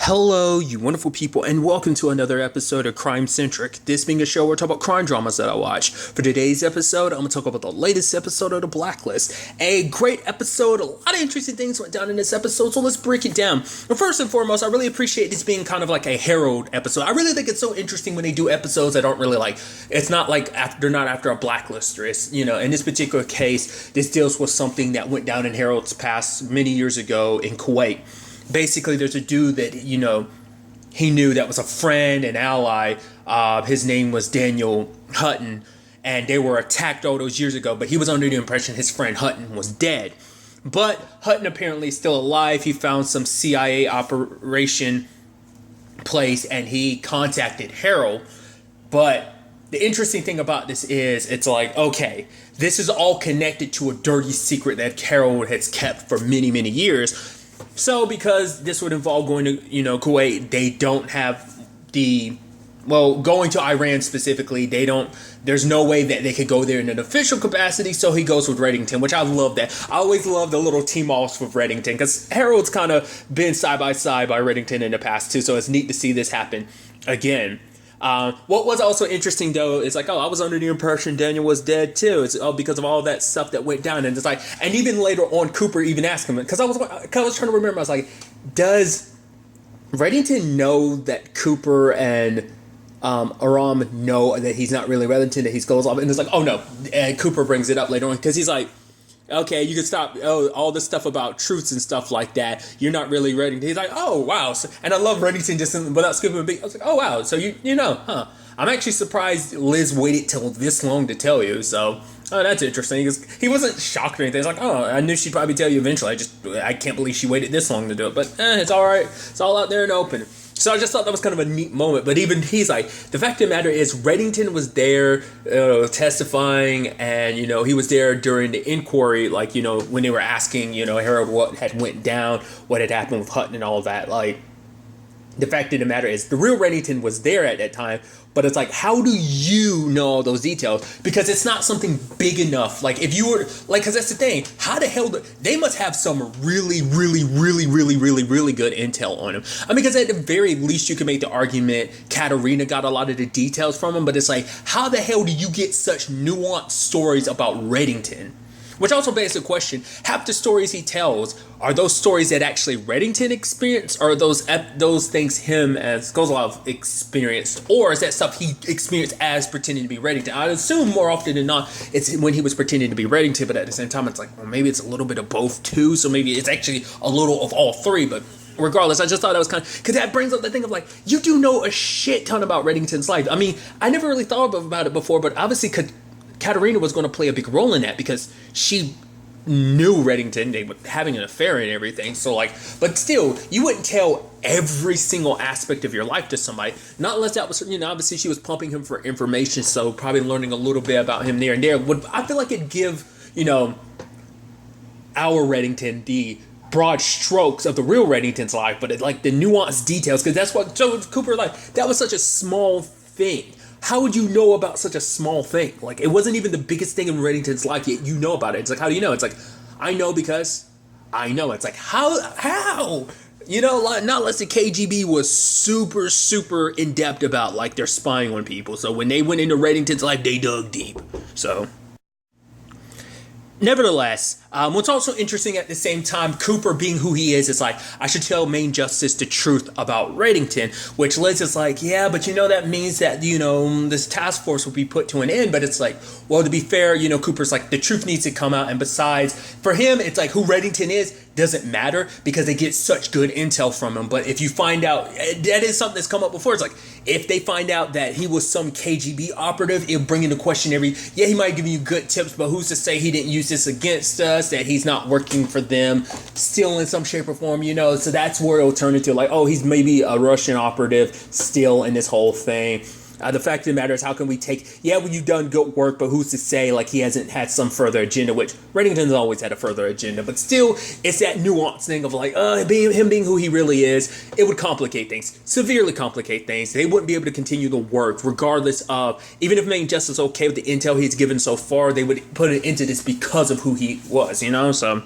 Hello, you wonderful people, and welcome to another episode of Crime Centric. This being a show where I talk about crime dramas that I watch. For today's episode, I'm going to talk about the latest episode of The Blacklist. A great episode, a lot of interesting things went down in this episode, so let's break it down. And first and foremost, I really appreciate this being kind of like a Herald episode. I really think it's so interesting when they do episodes that aren't really like, it's not like they're not after a Blacklister. It's, in this particular case, this deals with something that went down in Herald's past many years ago in Kuwait. Basically, there's a dude that, he knew that was a friend and ally. His name was Daniel Hutton, and they were attacked all those years ago, but he was under the impression his friend Hutton was dead. But Hutton apparently is still alive. He found some CIA operation place, and he contacted Harold. But the interesting thing about this is, it's like, okay, this is all connected to a dirty secret that Harold has kept for many, many years. So because this would involve going to, Kuwait, they don't have going to Iran specifically, there's no way that they could go there in an official capacity, so he goes with Reddington, which I love that. I always love the little team-offs with Reddington, because Harold's kind of been side by Reddington in the past too, so it's neat to see this happen again. What was also interesting though is like, I was under the impression Daniel was dead too. It's because of all that stuff that went down, and it's like, and even later on, Cooper even asked him, because I was trying to remember. I was like, does Reddington know that Cooper and Aram know that he's not really Reddington, that he's goes off? And it's like, oh no, and Cooper brings it up later on because he's like, okay, you can stop all this stuff about truths and stuff like that. You're not really Reddington. He's like, oh, wow. So, and I love Reddington just without skipping a beat. I was like, oh, wow. So you know, huh? I'm actually surprised Liz waited till this long to tell you. So, that's interesting. He wasn't shocked or anything. He's like, oh, I knew she'd probably tell you eventually. I can't believe she waited this long to do it. But it's all right. It's all out there and open. So I just thought that was kind of a neat moment. But even he's like, the fact of the matter is Reddington was there testifying, and, he was there during the inquiry, like, when they were asking, Harold what had went down, what had happened with Hutton and all that. Like, the fact of the matter is the real Reddington was there at that time, but it's like, how do you know all those details? Because it's not something big enough. Like, if you were, like, because that's the thing, how the hell, they must have some really, really, really, really, really, really good intel on him. I mean, because at the very least, you can make the argument Katerina got a lot of the details from him, but it's like, how the hell do you get such nuanced stories about Reddington? Which also begs the question, half the stories he tells, are those stories that actually Reddington experienced, or are those things him as Kozlov experienced, or is that stuff he experienced as pretending to be Reddington? I assume more often than not, it's when he was pretending to be Reddington, but at the same time, it's like, well, maybe it's a little bit of both too, so maybe it's actually a little of all three, but regardless, I just thought that was kind of, because that brings up the thing of like, you do know a shit ton about Reddington's life. I mean, I never really thought about it before, but obviously Katerina was going to play a big role in that because she knew Reddington, they were having an affair and everything. So like, but still, you wouldn't tell every single aspect of your life to somebody, not unless that was, obviously she was pumping him for information. So probably learning a little bit about him there and there would, I feel like it'd give, our Reddington the broad strokes of the real Reddington's life, but like the nuanced details, because that's what Joe Cooper, like, that was such a small thing. How would you know about such a small thing? Like, it wasn't even the biggest thing in Reddington's life, yet you know about it. It's like, how do you know? It's like, I know because I know. It's like, how? Like, not unless the KGB was super, super in-depth about, like, their spying on people. So when they went into Reddington's life, they dug deep. So, nevertheless, what's also interesting at the same time, Cooper being who he is like, I should tell Main Justice the truth about Reddington, which Liz is like, yeah, but that means that, this task force will be put to an end. But it's like, well, to be fair, Cooper's like, the truth needs to come out. And besides, for him, it's like, who Reddington is doesn't matter because they get such good intel from him. But if you find out, that is something that's come up before. It's like, if they find out that he was some KGB operative, it'll bring into question he might give you good tips, but who's to say he didn't use this against us, that he's not working for them still in some shape or form, so that's where it'll turn into like, oh, he's maybe a Russian operative still in this whole thing. The fact of the matter is, how can we well, you've done good work, but who's to say, like, he hasn't had some further agenda, which Reddington's always had a further agenda, but still, it's that nuance thing of, like, him being who he really is, it would complicate things, severely complicate things. They wouldn't be able to continue the work, regardless of, even if Main Justice is okay with the intel he's given so far, they would put it into this because of who he was, so,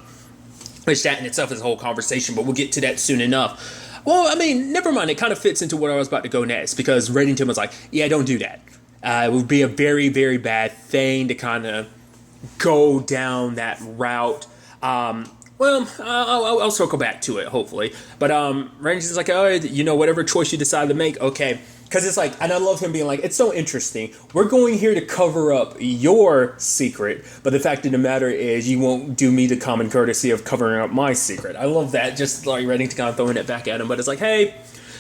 which that in itself is a whole conversation, but we'll get to that soon enough. Well, I mean, never mind. It kind of fits into what I was about to go next because Reddington was like, yeah, don't do that. It would be a very, very bad thing to kind of go down that route. Well, I'll circle back to it, hopefully. But Reddington's like, oh, whatever choice you decide to make, okay. Because it's like, and I love him being like, it's so interesting. We're going here to cover up your secret, but the fact of the matter is you won't do me the common courtesy of covering up my secret. I love that, just like Reddington kind of throwing it back at him. But it's like, hey,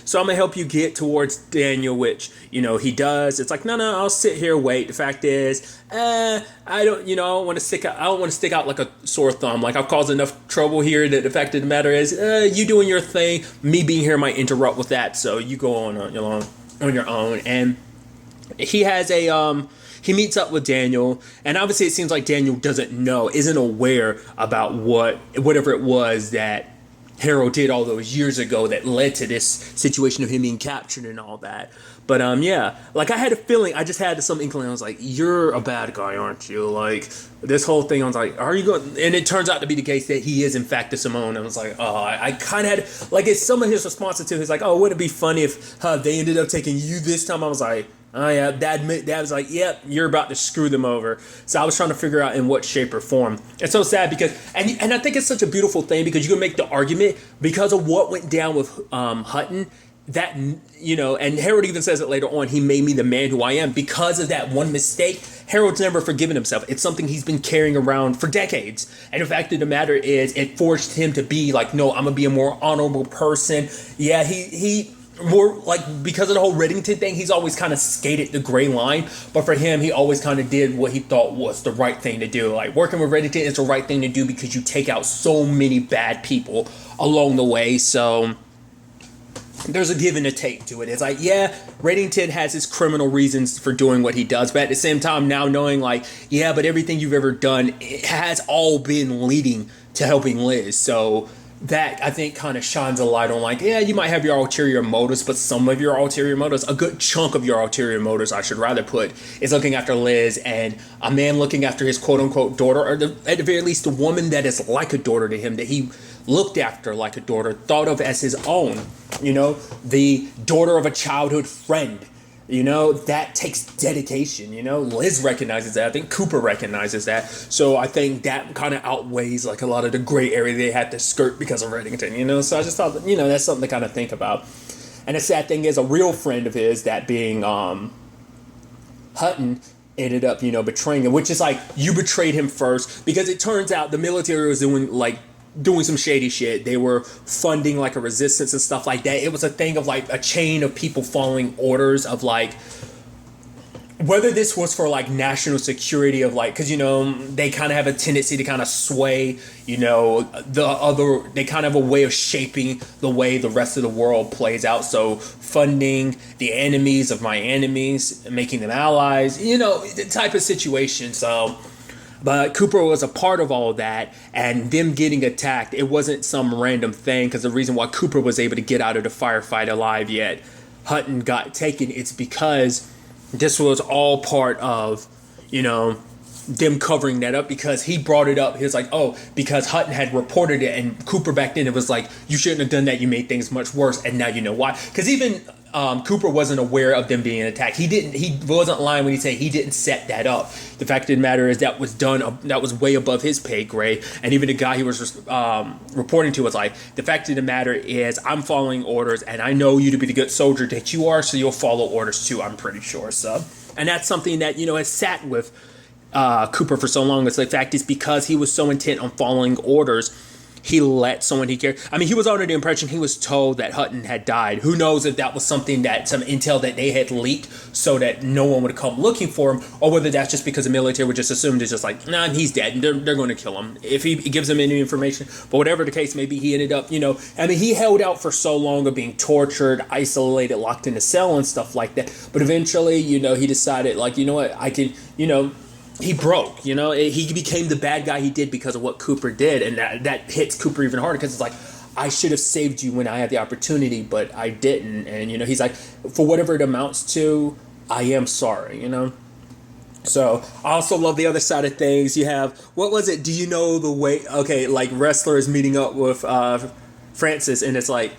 so I'm going to help you get towards Daniel, which, he does. It's like, no, I'll sit here, wait. The fact is, I don't want to stick out like a sore thumb. Like, I've caused enough trouble here that the fact of the matter is, you doing your thing, me being here might interrupt with that, so you go on your own. And he has he meets up with Daniel, and obviously it seems like Daniel isn't aware about whatever it was that Harold did all those years ago that led to this situation of him being captured and all that. But yeah, like I had a feeling, I just had some inkling. I was like, you're a bad guy, aren't you? Like this whole thing, I was like, are you going? And it turns out to be the case that he is in fact a Simone. I was like, oh, I kind of had, like, it's some of his responses to, he's like, oh, would it be funny if they ended up taking you this time? I was like, oh yeah, Dad was like, yep, you're about to screw them over. So I was trying to figure out in what shape or form. It's so sad because, and I think it's such a beautiful thing because you can make the argument because of what went down with Hutton, that, and Harold even says it later on, he made me the man who I am because of that one mistake. Harold's never forgiven himself. It's something he's been carrying around for decades. And the fact of the matter is, it forced him to be like, no, I'm gonna be a more honorable person. Yeah, he more like, because of the whole Reddington thing, he's always kind of skated the gray line, but for him, he always kind of did what he thought was the right thing to do. Like, working with Reddington is the right thing to do because you take out so many bad people along the way. So there's a give and a take to it. It's like, yeah, Reddington has his criminal reasons for doing what he does, but at the same time, now knowing like, yeah, but everything you've ever done, it has all been leading to helping Liz. So that, I think, kind of shines a light on like, yeah, you might have your ulterior motives, but some of your ulterior motives, a good chunk of your ulterior motives, I should rather put, is looking after Liz and a man looking after his quote-unquote daughter, or at the very least, a woman that is like a daughter to him, that he looked after like a daughter, thought of as his own, the daughter of a childhood friend. That takes dedication. Liz recognizes that. I think Cooper recognizes that. So I think that kind of outweighs like a lot of the gray area they had to skirt because of Reddington. So I just thought that, that's something to kind of think about. And the sad thing is, a real friend of his, that being Hutton, ended up, betraying him, which is like, you betrayed him first, because it turns out the military was doing some shady shit. They were funding like a resistance and stuff like that. It was a thing of like a chain of people following orders of like, whether this was for like national security of like, because they kind of have a tendency to kind of sway, they kind of have a way of shaping the way the rest of the world plays out. So funding the enemies of my enemies, making them allies, the type of situation. So but Cooper was a part of all of that, and them getting attacked, it wasn't some random thing, because the reason why Cooper was able to get out of the firefight alive yet Hutton got taken, it's because this was all part of, them covering that up, because he brought it up. He was like, oh, because Hutton had reported it, and Cooper back then, it was like, you shouldn't have done that, you made things much worse, and now you know why. Because even Cooper wasn't aware of them being attacked. He wasn't lying when he said he didn't set that up. The fact of the matter is that was done, that was way above his pay grade. And even the guy he was reporting to was like, the fact of the matter is I'm following orders, and I know you to be the good soldier that you are, so you'll follow orders too, I'm pretty sure. So, and that's something that, has sat with Cooper for so long. It's the fact is, because he was so intent on following orders, he let someone he cared. I mean, he was under the impression, he was told that Hutton had died. Who knows if that was something that, some intel that they had leaked so that no one would come looking for him, or whether that's just because the military would just assume it's just like, nah, he's dead. They're going to kill him if he gives them any information. But whatever the case may be, he ended up, he held out for so long of being tortured, isolated, locked in a cell and stuff like that. But eventually, he decided, like, I can, he broke, he became the bad guy he did because of what Cooper did. And that hits Cooper even harder, because it's like, I should have saved you when I had the opportunity, but I didn't. And, he's like, for whatever it amounts to, I am sorry, So I also love the other side of things. You have, what was it? Do you know the way? Okay, like Wrestler is meeting up with Francis, and it's like,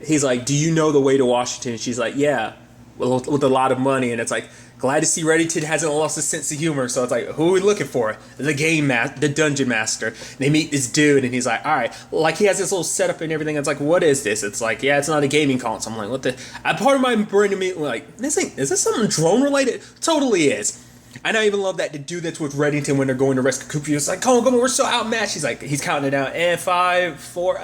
he's like, do you know the way to Washington? And she's like, yeah, with a lot of money. And it's like, glad to see Reddington hasn't lost his sense of humor. So it's like, who are we looking for? The dungeon master. And they meet this dude, and he's like, all right, like he has this little setup and everything. It's like, what is this? It's like, yeah, it's not a gaming console. I'm like, what the? Part of my brain immediately like, is this something drone related? Totally is. And I even love that the dude that's with Reddington when they're going to rescue Cooper, he's like, come on, we're so outmatched. He's counting it down, and 5, 4,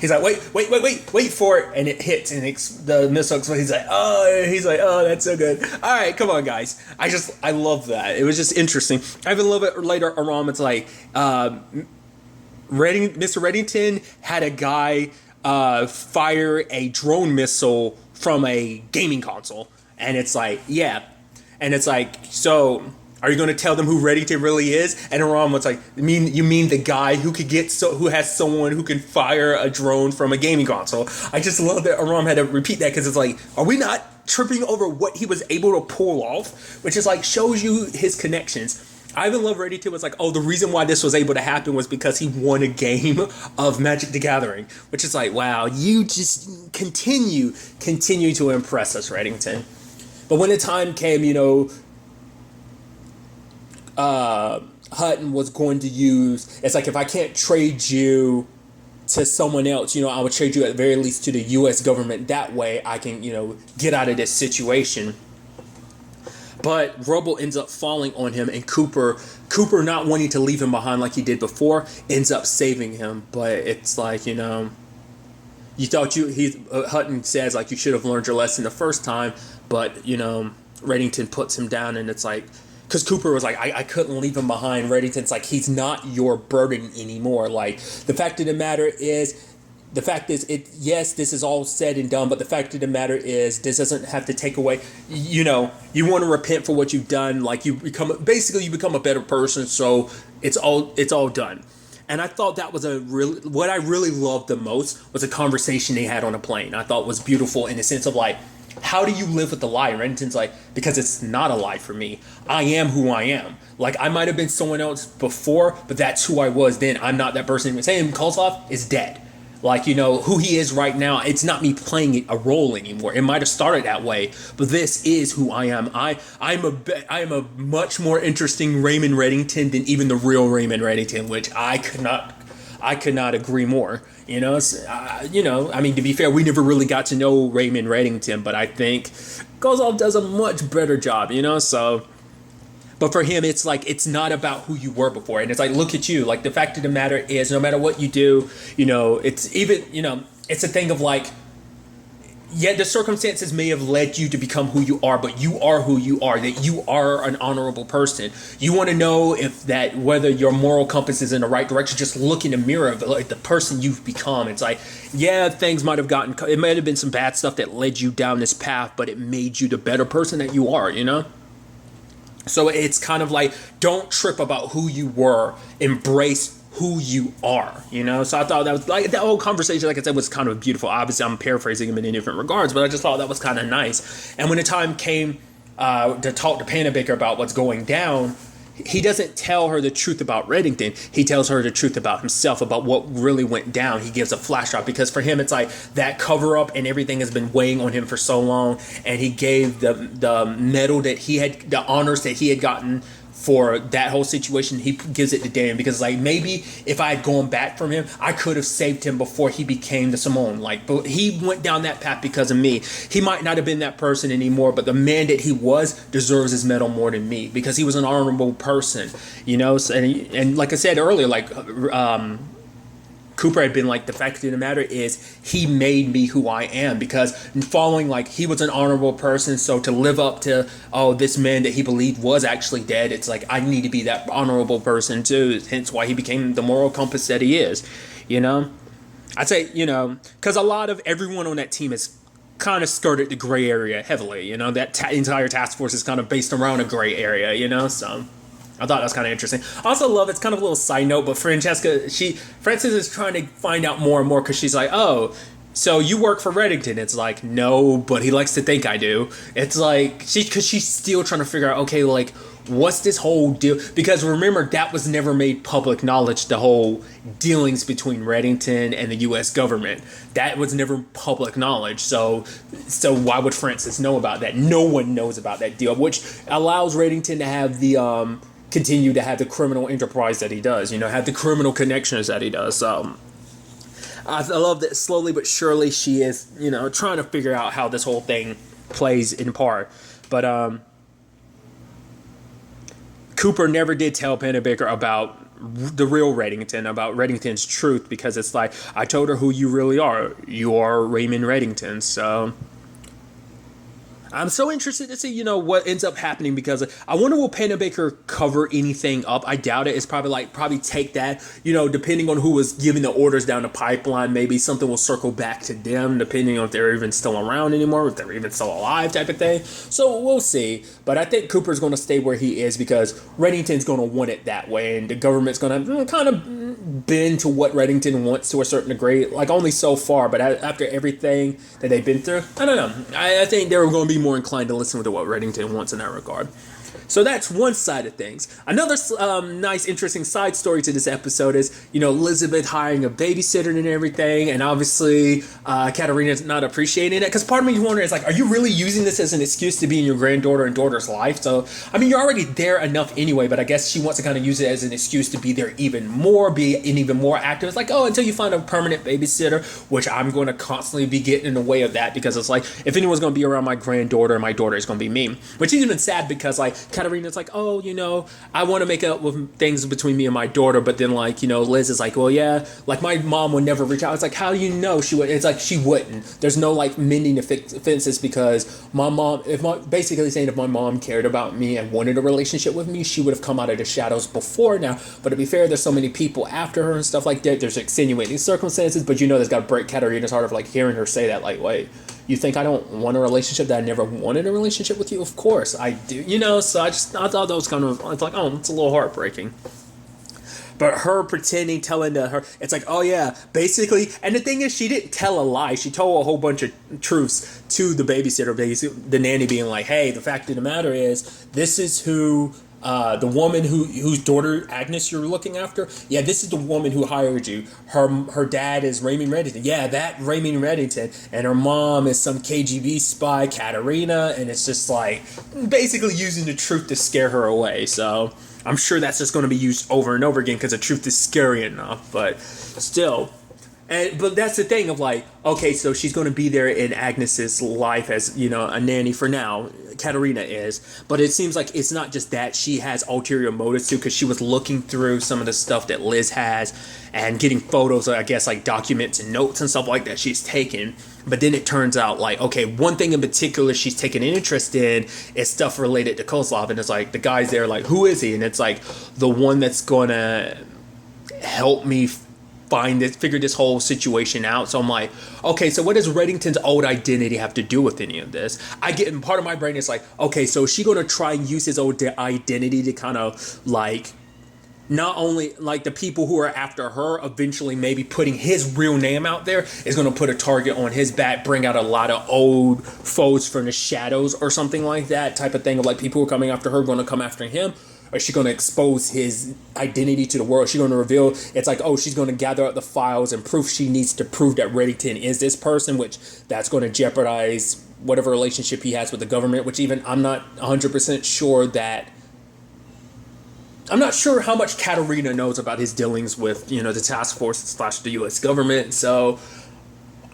He's like, wait for it, and it hits, and the missile explodes. He's like, oh, that's so good. All right, come on, guys. I love that. It was just interesting. I even love it later. Aram, it's like, Mr. Reddington had a guy fire a drone missile from a gaming console, and it's like, yeah. And it's like, so are you going to tell them who Reddington really is? And Aram was like, you mean the guy who who has someone who can fire a drone from a gaming console? I just love that Aram had to repeat that, because it's like, are we not tripping over what he was able to pull off? Which is like, shows you his connections. I even love Reddington was like, oh, the reason why this was able to happen was because he won a game of Magic the Gathering. Which is like, wow, you just continue to impress us, Reddington. But when the time came, Hutton was going to use, it's like, if I can't trade you to someone else, I would trade you at the very least to the U.S. government. That way I can, get out of this situation. But Rubble ends up falling on him, and Cooper not wanting to leave him behind like he did before, ends up saving him. But it's like, you thought Hutton says, like, you should have learned your lesson the first time. But, Reddington puts him down, and it's like, because Cooper was like, I couldn't leave him behind. Reddington's like, he's not your burden anymore. Like, the fact of the matter is, yes, this is all said and done, but the fact of the matter is, this doesn't have to take away, you want to repent for what you've done. Like, you become a better person, so it's all done. And I thought that was what I really loved the most was a conversation they had on a plane. I thought was beautiful in the sense of like, how do you live with the lie? And Reddington's like, because it's not a lie for me. I am who I am. Like, I might have been someone else before, but that's who I was then. I'm not that person. Saying Kozlov is dead. Like, who he is right now, it's not me playing a role anymore. It might have started that way, but this is who I am. I am a much more interesting Raymond Reddington than even the real Raymond Reddington, which I could not agree more. I mean, to be fair, we never really got to know Raymond Reddington, but I think Kozlov does a much better job, so. But for him, it's like, it's not about who you were before. And it's like, look at you. Like, the fact of the matter is, no matter what you do, it's even, it's a thing of like, yeah, the circumstances may have led you to become who you are, but you are who you are, that you are an honorable person. You want to know whether your moral compass is in the right direction, just look in the mirror of the person you've become. It's like, yeah, things might have it might have been some bad stuff that led you down this path, but it made you the better person that you are, So it's kind of like, don't trip about who you were, embrace who you are, So I thought that was like, that whole conversation, like I said, was kind of beautiful. Obviously, I'm paraphrasing him in different regards, but I just thought that was kind of nice. And when the time came to talk to Panabaker about what's going down, he doesn't tell her the truth about Reddington. He tells her the truth about himself, about what really went down. He gives a flash drop, because for him, it's like that cover up and everything has been weighing on him for so long. And he gave the medal that he had, the honors that he had gotten for that whole situation, he gives it to Dan, because like, maybe if I had gone back from him, I could have saved him before he became the Simone. Like, but he went down that path because of me. He might not have been that person anymore, but the man that he was deserves his medal more than me, because he was an honorable person, So, and like I said earlier, like Cooper had been like, the fact of the matter is, he made me who I am, because following, like, he was an honorable person, so to live up to, this man that he believed was actually dead, it's like, I need to be that honorable person too, hence why he became the moral compass that he is, I'd say, because a lot of everyone on that team is kind of skirted the gray area heavily, that entire task force is kind of based around a gray area, so I thought that was kind of interesting. I also love, it's kind of a little side note, but Francis is trying to find out more and more, because she's like, so you work for Reddington. It's like, no, but he likes to think I do. It's like, because she's still trying to figure out, okay, like, what's this whole deal? Because remember, that was never made public knowledge, the whole dealings between Reddington and the U.S. government. That was never public knowledge. So why would Francis know about that? No one knows about that deal, which allows Reddington to have the, continue to have the criminal enterprise that he does, have the criminal connections that he does. I love that slowly but surely she is, trying to figure out how this whole thing plays in part. But Cooper never did tell Pennebaker about the real Reddington, about Reddington's truth, because it's like, I told her who you really are. You are Raymond Reddington. So I'm so interested to see, what ends up happening, because I wonder, will Pennebaker cover anything up? I doubt it. It's probably take that, depending on who was giving the orders down the pipeline, maybe something will circle back to them, depending on if they're even still around anymore, if they're even still alive, type of thing. So we'll see. But I think Cooper's going to stay where he is, because Reddington's going to want it that way, and the government's going to kind of bend to what Reddington wants to a certain degree, like only so far. But after everything that they've been through, I don't know. I think they're going to be more inclined to listen to what Reddington wants in that regard. So that's one side of things. Another nice, interesting side story to this episode is, Elizabeth hiring a babysitter and everything, and obviously Katerina's not appreciating it, because part of me is wondering, like, are you really using this as an excuse to be in your granddaughter and daughter's life? So, I mean, you're already there enough anyway, but I guess she wants to kind of use it as an excuse to be there even more, be even more active. It's like, oh, until you find a permanent babysitter, which I'm going to constantly be getting in the way of that, because it's like, if anyone's going to be around my granddaughter, my daughter is going to be me. Which is even sad, because, like, Katerina's like, oh, I want to make up with things between me and my daughter, but then, like, Liz is like, well, yeah, like, my mom would never reach out. It's like, how do you know she would? It's like, she wouldn't. There's no, like, mending offenses, because my mom, basically saying, if my mom cared about me and wanted a relationship with me, she would have come out of the shadows before now. But to be fair, there's so many people after her and stuff like that. There's extenuating circumstances, but that's got to break Katerina's heart of, like, hearing her say that, like, wait, you think I don't want a relationship, that I never wanted a relationship with you? Of course I do, so I thought that was kind of, it's like, oh, it's a little heartbreaking. But her pretending, telling her, it's like, oh yeah, basically, and the thing is, she didn't tell a lie. She told a whole bunch of truths to the babysitter, the nanny, being like, hey, the fact of the matter is, this is who, the woman whose daughter, Agnes, you're looking after, yeah, this is the woman who hired you. Her dad is Raymond Reddington. Yeah, that Raymond Reddington. And her mom is some KGB spy, Katerina. And it's just like, basically using the truth to scare her away. So I'm sure that's just going to be used over and over again, because the truth is scary enough. But still. But that's the thing of, like, okay, so she's going to be there in Agnes's life as, a nanny for now. Katerina is. But it seems like it's not just that. She has ulterior motives too, because she was looking through some of the stuff that Liz has and getting photos, I guess, like documents and notes and stuff like that she's taken. But then it turns out, like, okay, one thing in particular she's taken an interest in is stuff related to Kozlov. And it's like, the guy's there, like, who is he? And it's like, the one that's going to help me figure this whole situation out. So I'm like, okay, so what does Reddington's old identity have to do with any of this? And part of my brain is like, okay, so is she going to try and use his old identity to kind of, like, not only, like, the people who are after her, eventually maybe putting his real name out there is going to put a target on his back, bring out a lot of old foes from the shadows or something like that type of thing, of, like, people who are coming after her going to come after him. Or is she going to expose his identity to the world? Is she going to reveal? It's like, oh, she's going to gather up the files and proof she needs to prove that Reddington is this person, which that's going to jeopardize whatever relationship he has with the government, which even I'm not 100% sure that. I'm not sure how much Katerina knows about his dealings with, the task force / the U.S. government. So,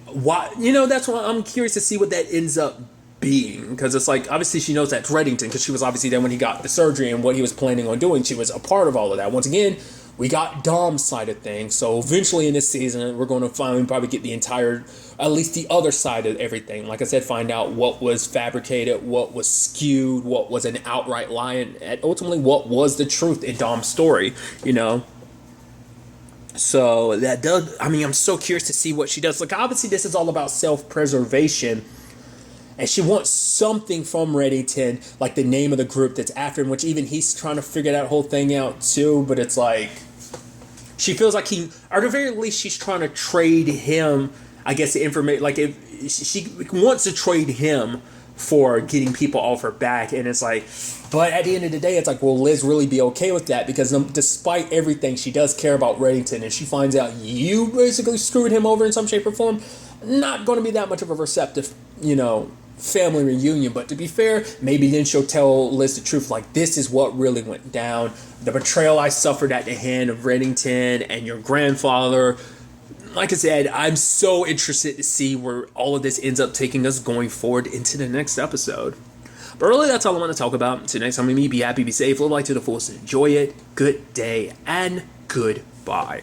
why, that's why I'm curious to see what that ends up being, because it's like, obviously she knows that's Reddington, because she was obviously there when he got the surgery and what he was planning on doing. She was a part of all of that. Once again, we got Dom's side of things, so eventually in this season we're going to finally probably get the entire, at least the other side of everything. Like I said, find out what was fabricated, what was skewed, what was an outright lie, and ultimately what was the truth in Dom's story, So that does, I'm so curious to see what she does. Like, obviously this is all about self-preservation, and she wants something from Reddington, like the name of the group that's after him, which even he's trying to figure that whole thing out too. But it's like, she feels like or at the very least, she's trying to trade him I guess the information, like if she wants to trade him for getting people off her back, and it's like, but at the end of the day, it's like, will Liz really be okay with that? Because despite everything, she does care about Reddington, and she finds out you basically screwed him over in some shape or form. Not going to be that much of a receptive, family reunion. But to be fair, maybe then she'll tell Liz the truth, like, this is what really went down. The betrayal I suffered at the hand of Reddington and your grandfather. Like I said, I'm so interested to see where all of this ends up taking us going forward into the next episode. But really, that's all I want to talk about. Until next time, be happy, be safe, live life to the fullest, enjoy it. Good day, and goodbye.